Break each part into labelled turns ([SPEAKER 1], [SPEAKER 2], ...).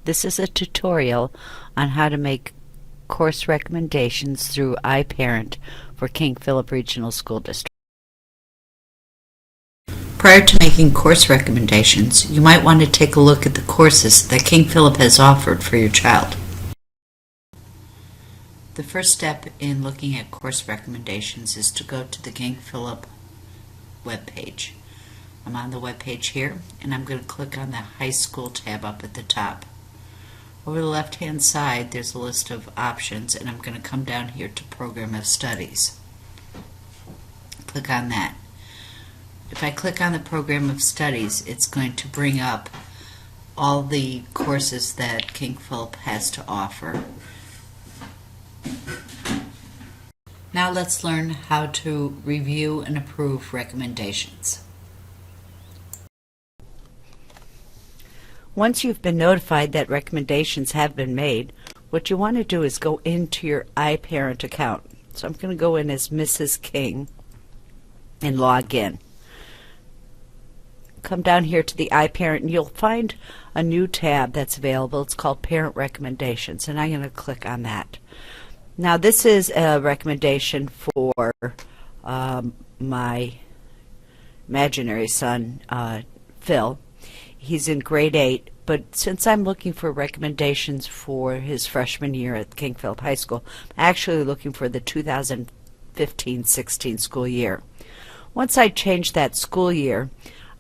[SPEAKER 1] This is a tutorial on how to make course recommendations through iParent for King Philip Regional School District. Prior to making course recommendations, you might want to take a look at the courses that King Philip has offered for your child. The first step in looking at course recommendations is to go to the King Philip webpage. I'm on the webpage here, and I'm going to click on the High School tab up at the top. Over the left-hand side, there's a list of options, and I'm going to come down here to Program of Studies. Click on that. If I click on the Program of Studies, it's going to bring up all the courses that King Philip has to offer. Now let's learn how to review and approve recommendations. Once you've been notified that recommendations have been made, what you want to do is go into your iParent account. So I'm going to go in as Mrs. King and log in. Come down here to the iParent and you'll find a new tab that's available. It's called Parent Recommendations, and I'm going to click on that. Now this is a recommendation for my imaginary son, Phil. He's in grade 8, but since I'm looking for recommendations for his freshman year at King Philip High School, I'm actually looking for the 2015-16 school year. Once I change that school year,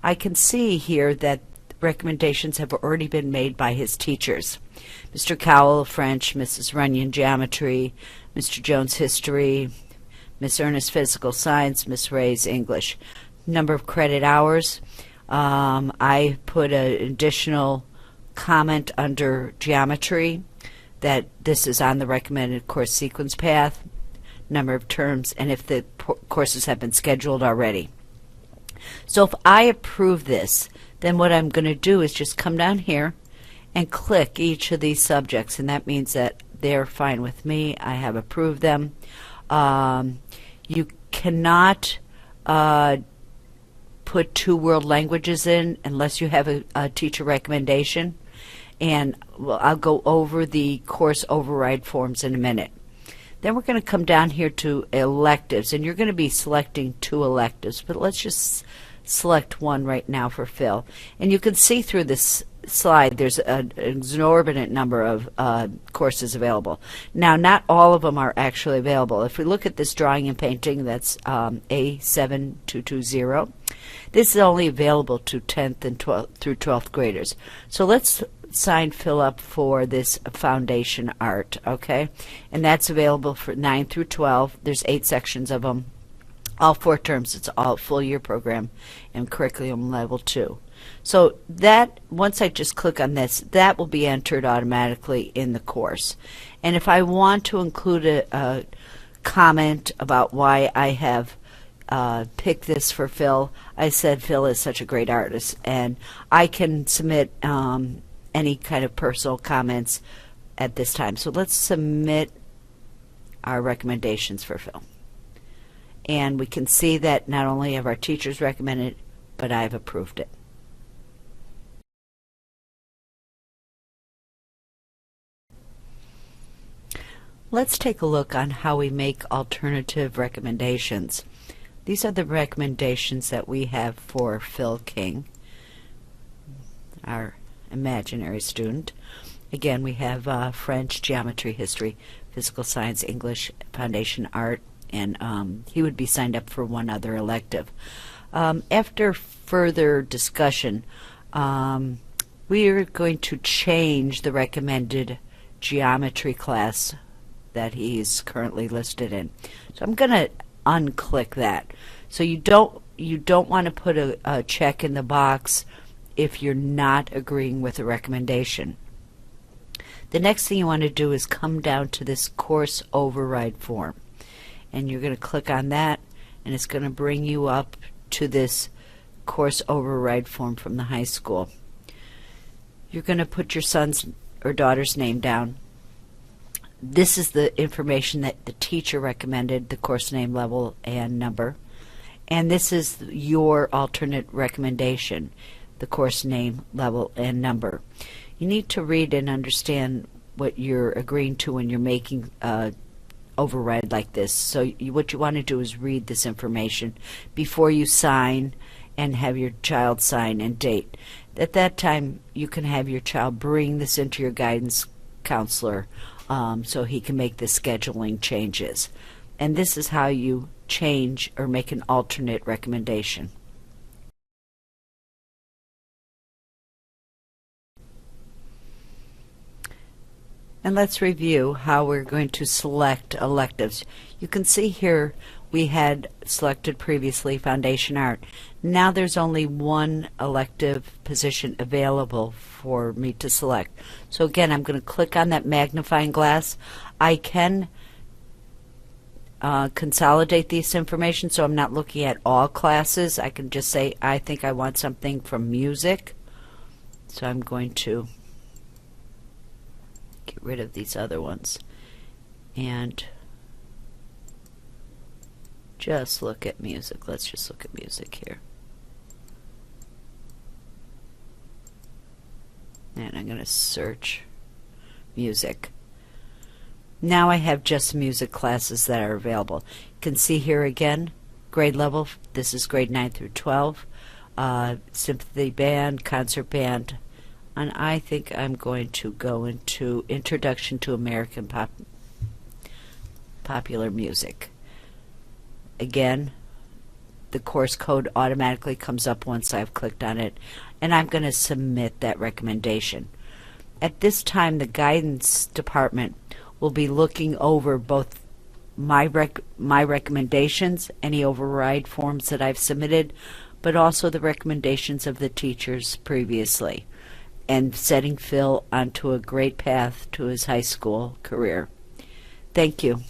[SPEAKER 1] I can see here that recommendations have already been made by his teachers. Mr. Cowell, French; Mrs. Runyon, Geometry; Mr. Jones, History; Miss Ernest, Physical Science; Miss Ray's, English. Number of credit hours. I put an additional comment under Geometry that this is on the recommended course sequence path, number of terms, and if the courses have been scheduled already. So if I approve this, then what I'm going to do is just come down here and click each of these subjects, and that means that they're fine with me. I have approved them. You cannot put 2 world languages in unless you have a teacher recommendation, and I'll go over the course override forms in a minute. Then we're going to come down here to electives, and you're going to be selecting 2 electives, but let's just select one right now for Phil. And you can see through this slide there's an exorbitant number of courses available. Now, not all of them are actually available. If we look at this drawing and painting, that's A7220. This is only available to 10th and 12th through 12th graders. So let's sign Phil up for this foundation art, okay? And that's available for 9 through 12. There's 8 sections of them, all 4 terms. It's all full year program and curriculum level 2. So that, once I just click on this, that will be entered automatically in the course. And if I want to include a comment about why I have picked this for Phil, I said Phil is such a great artist, and I can submit any kind of personal comments at this time. So let's submit our recommendations for Phil. And we can see that not only have our teachers recommended it, but I've approved it. Let's take a look on how we make alternative recommendations. These are the recommendations that we have for Phil King, our imaginary student. Again, we have French, Geometry, History, Physical Science, English, Foundation Art, and he would be signed up for one other elective. After further discussion, we are going to change the recommended geometry class that he's currently listed in. So I'm going to unclick that. So you don't want to put a check in the box if you're not agreeing with the recommendation. The next thing you want to do is come down to this course override form, and you're going to click on that, and it's going to bring you up to this course override form from the high school. You're going to put your son's or daughter's name down. This is the information that the teacher recommended, the course name, level, and number. And this is your alternate recommendation, the course name, level, and number. You need to read and understand what you're agreeing to when you're making override like this. So what you want to do is read this information before you sign and have your child sign and date. At that time, you can have your child bring this into your guidance counselor so he can make the scheduling changes. And this is how you change or make an alternate recommendation. And let's review how we're going to select electives. You can see here we had selected previously Foundation Art. Now there's only one elective position available for me to select. So again, I'm going to click on that magnifying glass. I can consolidate this information so I'm not looking at all classes. I can just say I think I want something from music. So I'm going to get rid of these other ones and just look at music. Let's just look at music here. And I'm going to search music. Now I have just music classes that are available. You can see here again, grade level, this is grade 9 through 12, symphony band, concert band, and I think I'm going to go into Introduction to American Popular Music. Again, the course code automatically comes up once I've clicked on it, and I'm going to submit that recommendation. At this time, the guidance department will be looking over both my recommendations, any override forms that I've submitted, but also the recommendations of the teachers previously, and setting Phil onto a great path to his high school career. Thank you.